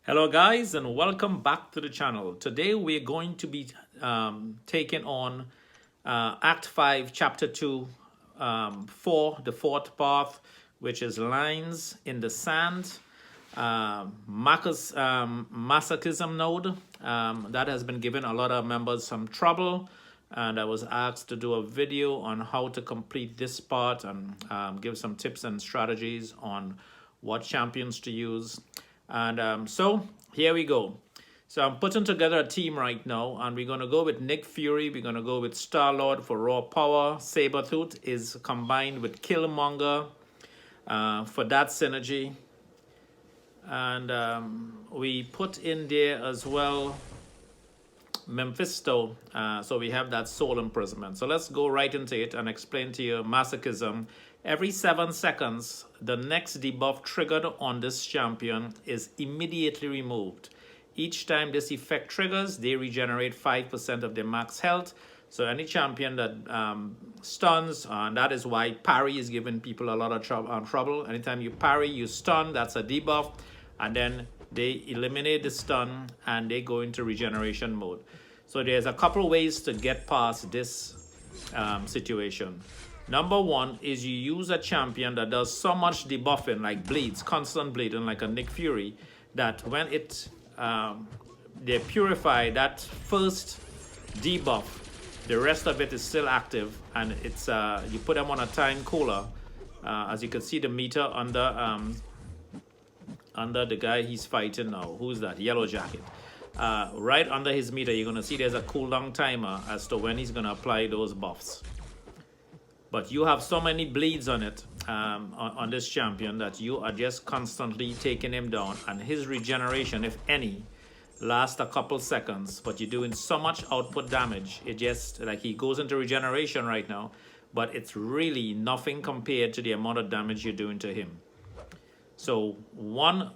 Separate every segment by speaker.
Speaker 1: Hello guys and welcome back to the channel. Today we're going to be taking on Act 5 Chapter 2 for the fourth path, which is Lines in the Sand. Masochism node that has been giving a lot of members some trouble, and I was asked to do a video on how to complete this part and give some tips and strategies on what champions to use. And so here we go. So I'm putting together a team right now, and we're going to go with Nick Fury. We're going to go with Star-Lord for raw power. Sabretooth is combined with Killmonger for that synergy. And we put in there as well Mephisto. So we have that soul imprisonment. So let's go right into it and explain to you masochism. Every 7 seconds, the next debuff triggered on this champion is immediately removed. Each time this effect triggers, they regenerate 5% of their max health. So any champion that stuns, and that is why parry is giving people a lot of trouble. Anytime you parry, you stun, that's a debuff. And then they eliminate the stun and they go into regeneration mode. So there's a couple ways to get past this situation. Number one is you use a champion that does so much debuffing, like bleeds, constant bleeding, like a Nick Fury, that when they purify that first debuff, the rest of it is still active, and it's you put them on a time cooler. As you can see, the meter under the guy he's fighting now. Who's that? Yellow Jacket. Right under his meter, you're gonna see there's a cooldown timer as to when he's gonna apply those buffs. But you have so many bleeds on it, on this champion, that you are just constantly taking him down, and his regeneration, if any, lasts a couple seconds, but you're doing so much output damage. It just, like, he goes into regeneration right now, but it's really nothing compared to the amount of damage you're doing to him. So one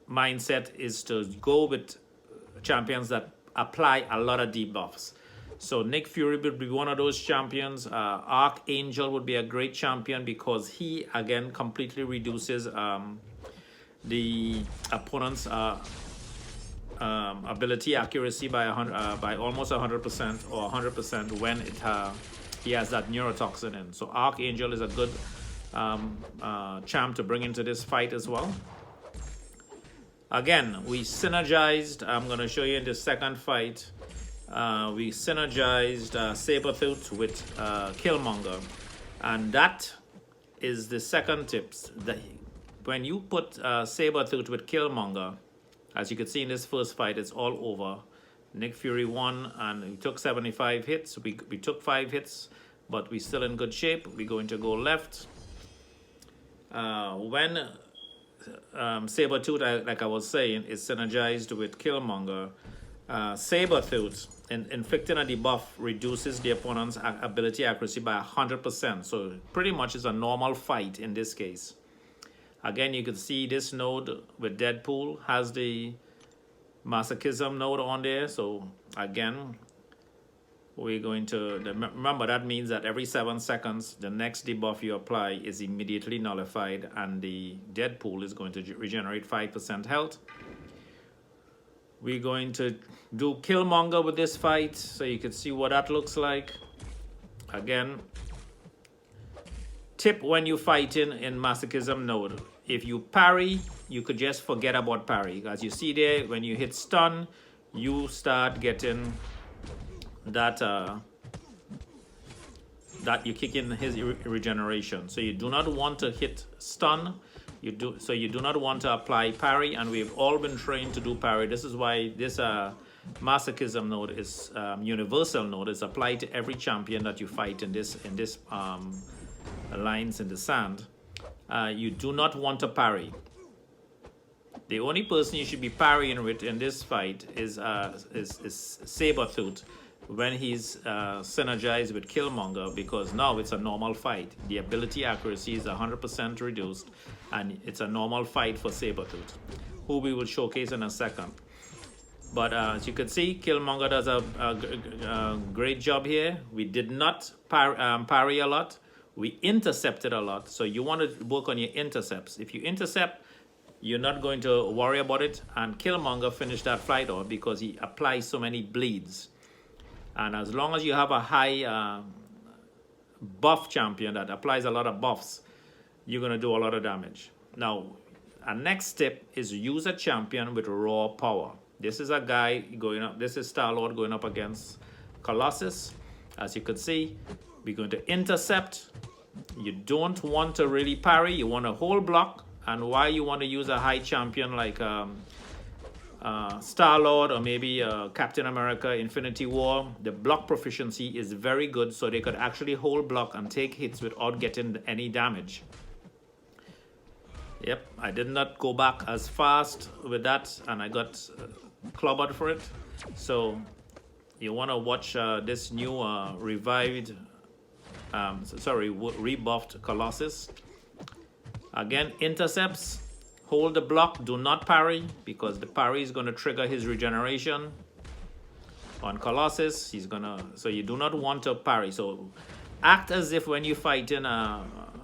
Speaker 1: mindset is to go with champions that apply a lot of debuffs. So Nick Fury would be one of those champions. Archangel would be a great champion because he, again, completely reduces the opponent's ability accuracy by almost 100% or 100% when he has that neurotoxin in. So Archangel is a good champ to bring into this fight as well. Again, we synergized. I'm going to show you in the second fight. We synergized Sabretooth with Killmonger, and that is the second tip. That when you put Sabretooth with Killmonger, as you can see in this first fight, it's all over. Nick Fury won, and we took 75 hits. We took 5 hits, but we're still in good shape. We're going to go left. When Sabretooth, like I was saying, is synergized with Killmonger, Sabretooth inflicting a debuff reduces the opponent's ability accuracy by 100%. So pretty much is a normal fight in this case. Again, you can see this node with Deadpool has the masochism node on there. So again, we're going to remember that means that every 7 seconds the next debuff you apply is immediately nullified, and the Deadpool is going to regenerate 5% health. We're going to do Killmonger with this fight, so you can see what that looks like. Again, tip when you're fighting in masochism node: if you parry, you could just forget about parry. As you see there, when you hit stun, you start getting that you kick in his regeneration. So you do not want to hit stun. You do not want to apply parry, and we've all been trained to do parry. This is why this masochism node is universal node. Is applied to every champion that you fight in this Lines in the Sand. You do not want to parry. The only person you should be parrying with in this fight is Sabretooth when he's synergized with Killmonger, because now it's a normal fight. The ability accuracy is 100% reduced, and it's a normal fight for Sabretooth, who we will showcase in a second. But as you can see, Killmonger does a great job here. We did not parry a lot. We intercepted a lot. So you want to work on your intercepts. If you intercept, you're not going to worry about it. And Killmonger finished that fight off because he applies so many bleeds. And as long as you have a high buff champion that applies a lot of buffs, you're going to do a lot of damage. Now, our next step is use a champion with raw power. This is a guy going up. This is Star-Lord going up against Colossus. As you can see, we're going to intercept. You don't want to really parry. You want a whole block. And why you want to use a high champion like Star-Lord or maybe Captain America, Infinity War, the block proficiency is very good, so they could actually hold block and take hits without getting any damage. Yep, I did not go back as fast with that, and I got clobbered for it. So you want to watch this new rebuffed Colossus. Again, intercepts, hold the block, do not parry, because the parry is going to trigger his regeneration. On Colossus, he's gonna, so you do not want to parry. So act as if when you fight in a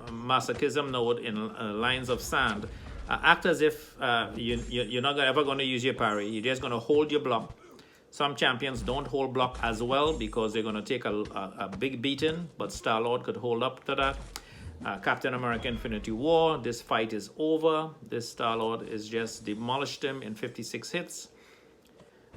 Speaker 1: masochism node in lines of sand, act as if you're not ever going to use your parry. You're just going to hold your block. Some champions don't hold block as well because they're going to take a big beating, but Star-Lord could hold up to that. Captain America Infinity War, this fight is over. This Star-Lord is just demolished him in 56 hits.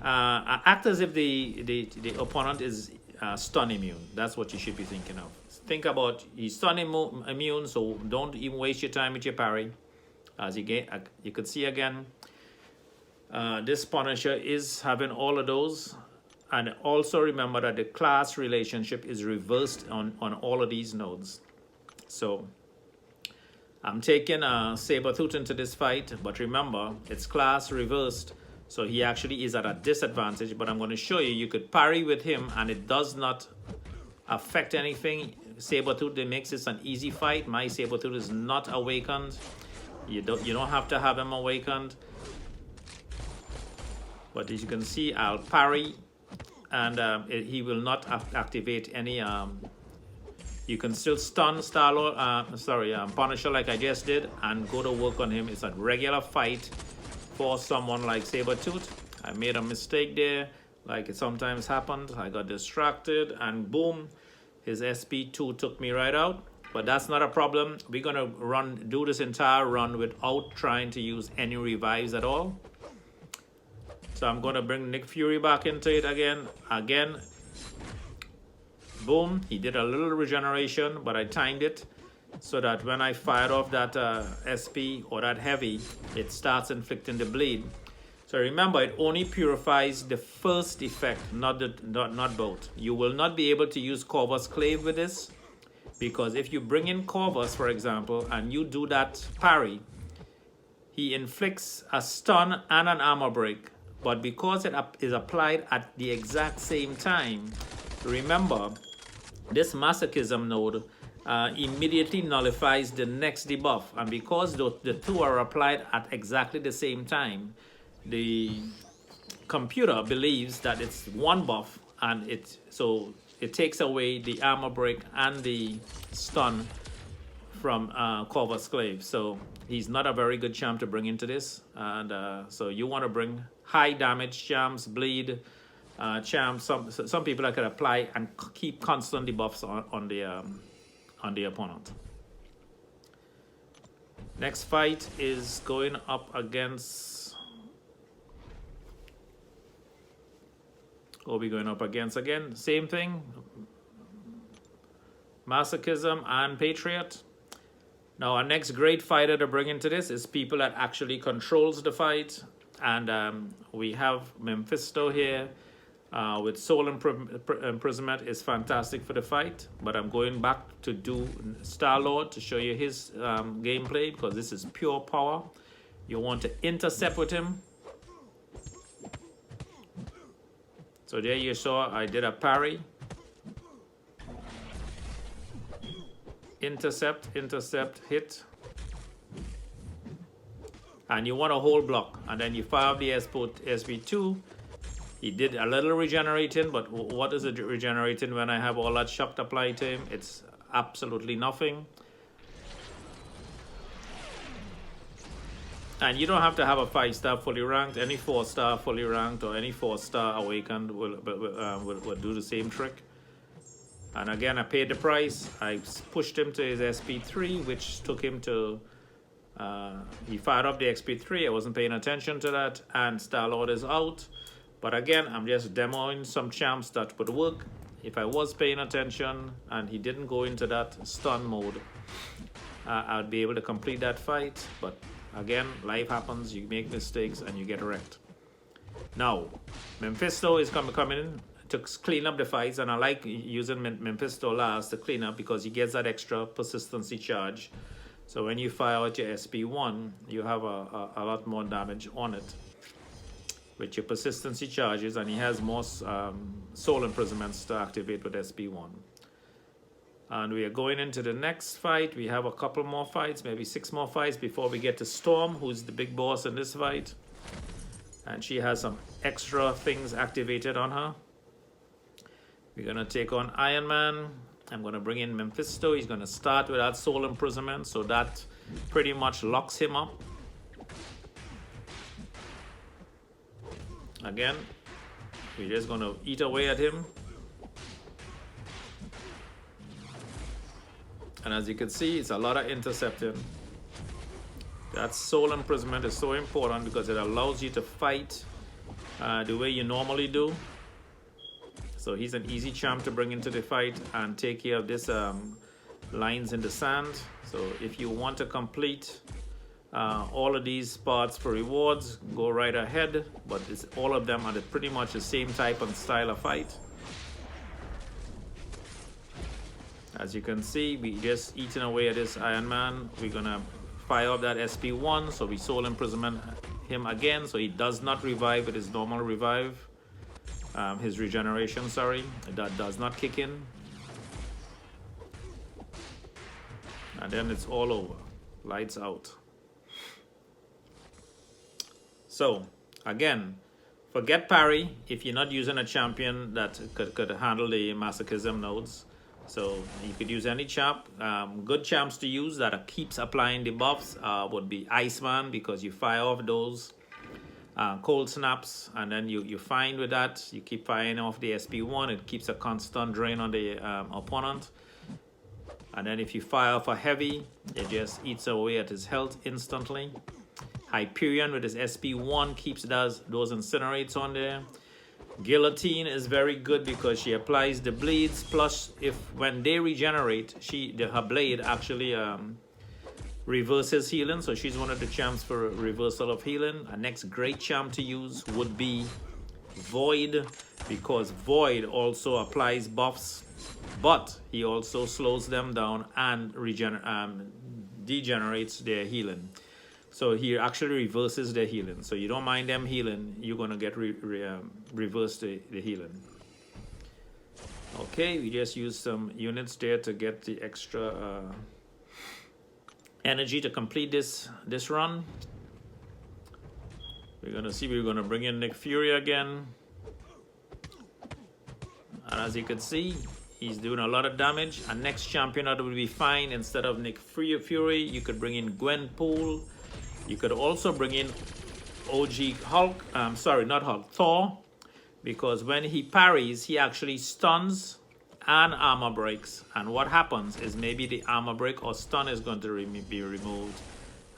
Speaker 1: Act as if the opponent is stun immune. That's what you should be thinking of. Think about he's stun immune, so don't even waste your time with your parry. As you could see again, this Punisher is having all of those. And also remember that the class relationship is reversed on all of these nodes. So I'm taking Sabretooth into this fight, but remember, it's class reversed, so he actually is at a disadvantage. But I'm going to show you, you could parry with him, and it does not affect anything. Sabretooth makes this an easy fight. My Sabretooth is not awakened. You don't have to have him awakened. But as you can see, I'll parry, and he will not activate any... you can still stun Star-Lord, Punisher like I just did, and go to work on him. It's a regular fight for someone like Sabretooth. I made a mistake there, like it sometimes happens. I got distracted, and boom, his SP2 took me right out. But that's not a problem. We're gonna do this entire run without trying to use any revives at all. So I'm gonna bring Nick Fury back into it again. Boom, he did a little regeneration, but I timed it so that when I fired off that SP or that heavy, it starts inflicting the bleed. So remember, it only purifies the first effect, not both. You will not be able to use Corvus Clave with this, because if you bring in Corvus, for example, and you do that parry, he inflicts a stun and an armor break. But because it is applied at the exact same time, remember, this masochism node immediately nullifies the next debuff, and because the two are applied at exactly the same time, the computer believes that it's one buff, and it takes away the armor break and the stun from Corvus Clave. So he's not a very good champ to bring into this, and so you want to bring high damage champs, bleed champs, some people that can apply and keep constant debuffs on the opponent. Next fight is going up against... Who are we going up against again? Same thing. Masochism and Patriot. Now our next great fighter to bring into this is people that actually controls the fight. And we have Mephisto here. With soul imprisonment is fantastic for the fight, but I'm going back to do Star-Lord to show you his gameplay, because this is pure power. You want to intercept with him. So there you saw I did a parry. Intercept, hit. And you want a whole block, and then you fire the SP2. He did a little regenerating, but what is it regenerating when I have all that shock applied to him? It's absolutely nothing. And you don't have to have a 5-star fully ranked. Any 4-star fully ranked or any 4-star awakened will do the same trick. And again, I paid the price. I pushed him to his SP3, which took him to... he fired up the XP3. I wasn't paying attention to that. And Star-Lord is out. But again, I'm just demoing some champs that would work. If I was paying attention and he didn't go into that stun mode, I'd be able to complete that fight. But again, life happens. You make mistakes and you get wrecked. Now, Mephisto is coming in to clean up the fights, and I like using Mephisto last to clean up because he gets that extra persistency charge. So when you fire out your SP1, you have a lot more damage on it with your persistency charges, and he has more soul imprisonments to activate with SP1. And we are going into the next fight. We have a couple more fights, maybe 6 more fights before we get to Storm, who's the big boss in this fight. And she has some extra things activated on her. We're going to take on Iron Man. I'm going to bring in Mephisto. He's going to start with that soul imprisonment, so that pretty much locks him up. Again, we're just going to eat away at him. And as you can see, it's a lot of intercepting. That soul imprisonment is so important because it allows you to fight the way you normally do. So he's an easy champ to bring into the fight and take care of this lines in the sand. So if you want to complete all of these spots for rewards, go right ahead. But all of them are pretty much the same type and style of fight. As you can see, we just eating away at this Iron Man. We're gonna fire up that SP1, so we soul imprisonment him again, so he does not revive with his normal revive. His regeneration, sorry, that does not kick in. And then it's all over. Lights out. So, again, forget parry if you're not using a champion that could handle the masochism nodes. So you could use any champ. Good champs to use that keeps applying the buffs would be Iceman, because you fire off those cold snaps, and then you find with that you keep firing off the SP1. It keeps a constant drain on the opponent. And then if you fire off a heavy, it just eats away at his health instantly. Hyperion with his SP1 keeps those incinerates on there. Guillotine is very good because she applies the bleeds, plus when they regenerate, her blade actually reverses healing, so she's one of the champs for reversal of healing. Our next great champ to use would be Void, because Void also applies buffs, but he also slows them down and degenerates their healing. So he actually reverses their healing. So you don't mind them healing, you're gonna get reverse the healing. Okay, we just used some units there to get the extra energy to complete this run. We're gonna bring in Nick Fury again. And as you can see, he's doing a lot of damage. And next champion that would be fine, instead of Nick Fury, you could bring in Gwenpool. You could also bring in OG Hulk, sorry, not Hulk, Thor, because when he parries, he actually stuns and armor breaks. And what happens is maybe the armor break or stun is going to be removed,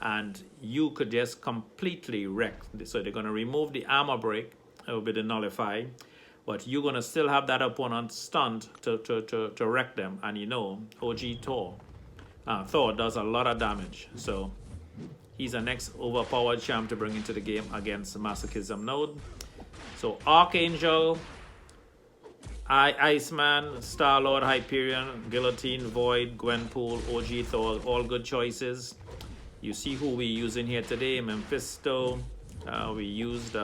Speaker 1: and you could just completely wreck. So they're going to remove the armor break, it will be the nullify, but you're going to still have that opponent stunned to wreck them. And you know, OG Thor does a lot of damage. So he's the next overpowered champ to bring into the game against Masochism node. So Archangel, Iceman, Star-Lord, Hyperion, Guillotine, Void, Gwenpool, OG Thor, all good choices. You see who we're using here today. Mephisto, we used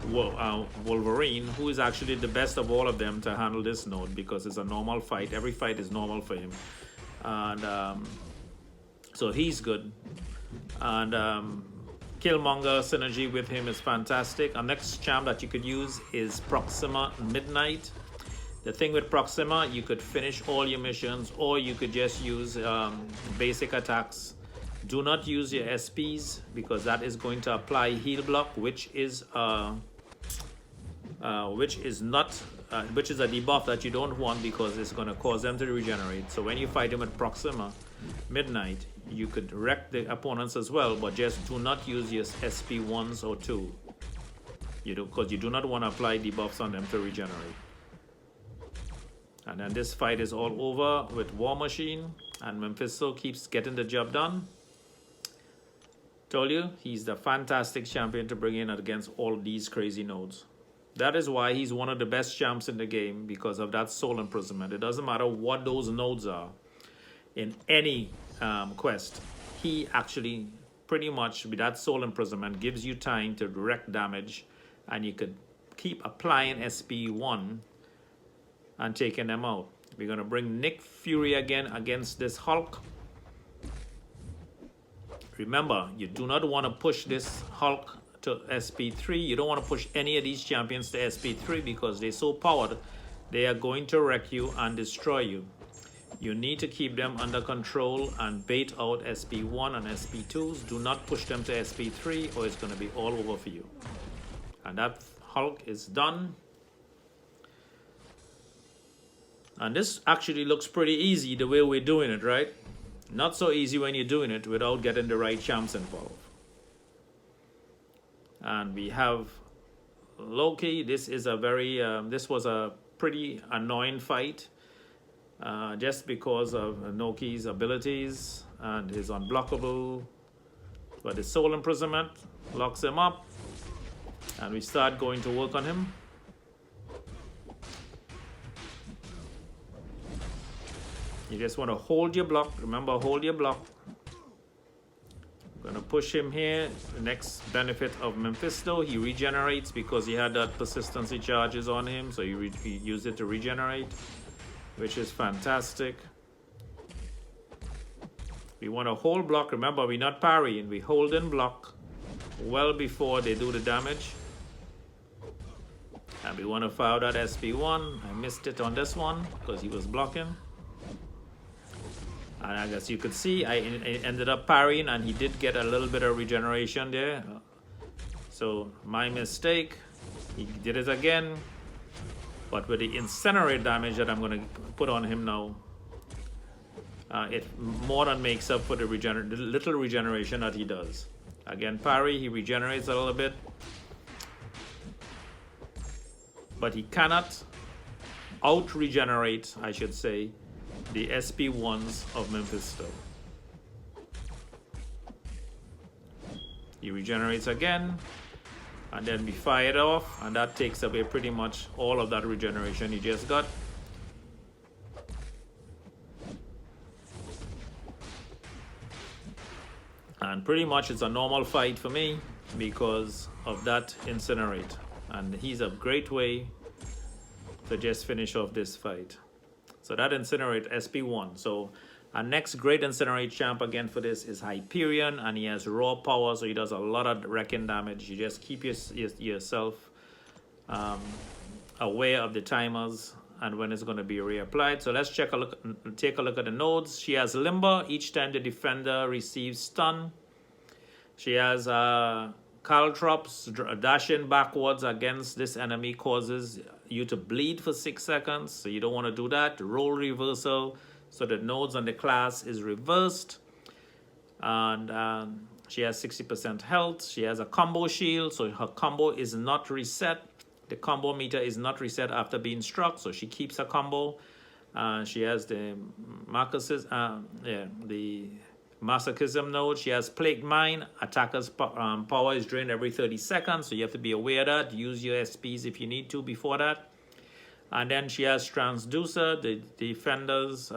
Speaker 1: Wolverine, who is actually the best of all of them to handle this node, because it's a normal fight. Every fight is normal for him. And so he's good. And Killmonger synergy with him is fantastic. Our next champ that you could use is Proxima Midnight. The thing with Proxima, you could finish all your missions, or you could just use basic attacks Do not use your SPs because that is going to apply heal block, which is not which is a debuff that you don't want because it's going to cause them to regenerate. So when you fight them at Proxima Midnight, you could wreck the opponents as well, but just do not use your SP 1s or 2. Because you do not want to apply debuffs on them to regenerate. And then this fight is all over with War Machine, and Mephisto keeps getting the job done. Told you, he's the fantastic champion to bring in against all these crazy nodes. That is why he's one of the best champs in the game, because of that soul imprisonment. It doesn't matter what those nodes are in any quest. He actually pretty much, with that soul imprisonment, gives you time to direct damage, and you could keep applying SP1 and taking them out. We're going to bring Nick Fury again against this Hulk. Remember, you do not want to push this Hulk to SP3. You don't want to push any of these champions to SP3 because they're so powered, they are going to wreck you and destroy you. You need to keep them under control and bait out SP1 and SP2s. Do not push them to SP3 or it's going to be all over for you. And that Hulk is done. And this actually looks pretty easy the way we're doing it, right? Not so easy when you're doing it without getting the right champs involved. And we have Loki. This is a very, this was a pretty annoying fight. Just because of Loki's abilities and his unblockable. But the soul imprisonment locks him up. And we start going to work on him. You just want to hold your block. Remember, hold your block. I'm going to push him here. The next benefit of Mephisto, he regenerates because he had that persistency charges on him. So he used it to regenerate, which is fantastic. We want to hold block. Remember, we're not parrying. We hold in block well before they do the damage. And we want to fire that SP1. I missed it on this one because he was blocking. And I guess you could see I ended up parrying, and he did get a little bit of regeneration there. So my mistake. He did it again. But with the incinerate damage that I'm going to put on him now, it more than makes up for the little regeneration that he does. Again, parry, he regenerates a little bit. But he cannot out-regenerate, I should say, the SP1s of Mephisto. He regenerates again, and then we fire it off, and that takes away pretty much all of that regeneration he just got. And pretty much it's a normal fight for me because of that incinerate. And he's a great way to just finish off this fight. So that incinerate SP1. So our next great incinerate champ again for this is Hyperion, and he has raw power, so he does a lot of wrecking damage. You just keep yourself aware of the timers and when it's going to be reapplied. So let's take a look at the nodes. She has Limber. Each time the defender receives stun, she has Caltrops. Dashing backwards against this enemy causes you to bleed for 6 seconds, so you don't want to do that. Role reversal, so the nodes on the class is reversed. And she has 60% health. She has a combo shield, so her combo is not reset. The combo meter is not reset after being struck, so she keeps her combo. She has the Masochism node. She has Plague Mine. Attacker's power is drained every 30 seconds, so you have to be aware of that. Use your SPs if you need to before that. And then she has Transducer, the defenders.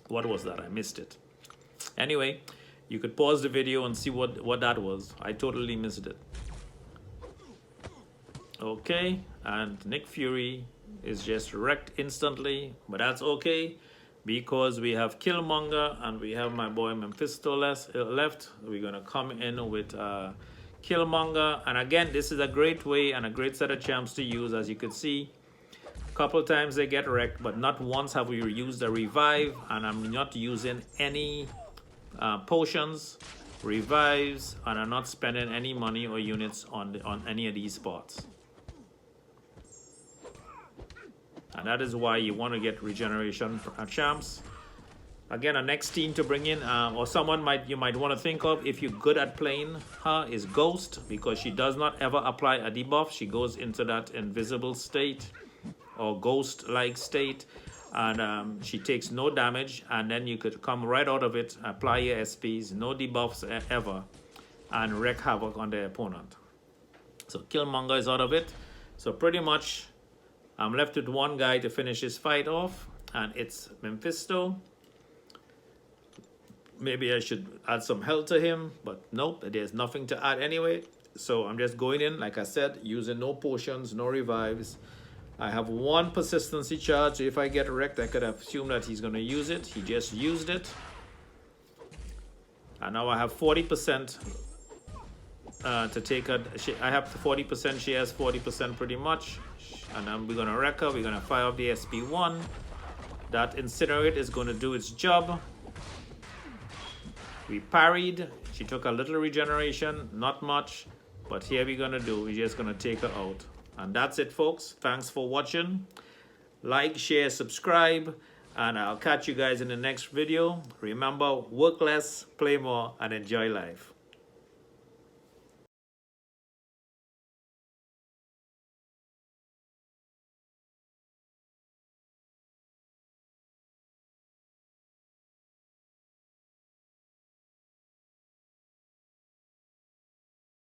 Speaker 1: What was that? I missed it. Anyway, you could pause the video and see what that was. I totally missed it. Okay, and Nick Fury is just wrecked instantly, but that's okay. Because we have Killmonger and we have my boy Mephisto left, we're going to come in with Killmonger. And again, this is a great way and a great set of champs to use. As you can see, a couple times they get wrecked, but not once have we used a revive. And I'm not using any potions, revives, and are not spending any money or units on any of these spots. And that is why you want to get regeneration champs. Again, a next team to bring in, or someone you might want to think of if you're good at playing her, is Ghost, because she does not ever apply a debuff. She goes into that invisible state or ghost-like state, and she takes no damage, and then you could come right out of it, apply your SPs, no debuffs ever, and wreak havoc on the opponent. So Killmonger is out of it. So pretty much I'm left with one guy to finish his fight off, and it's Mephisto. Maybe I should add some health to him, but nope, there's nothing to add anyway. So I'm just going in, like I said, using no potions, no revives. I have one persistency charge, so if I get wrecked, I could assume that he's going to use it. He just used it. And now I have 40% to take her. I have 40%, she has 40% pretty much. And then we're going to wreck her. We're going to fire off the SP1. That Incinerate is going to do its job. We parried. She took a little regeneration, not much, but here we're gonna do, we're just gonna take her out. And that's it, folks. Thanks for watching. Like, share, subscribe, and I'll catch you guys in the next video. Remember, work less, play more, and enjoy life.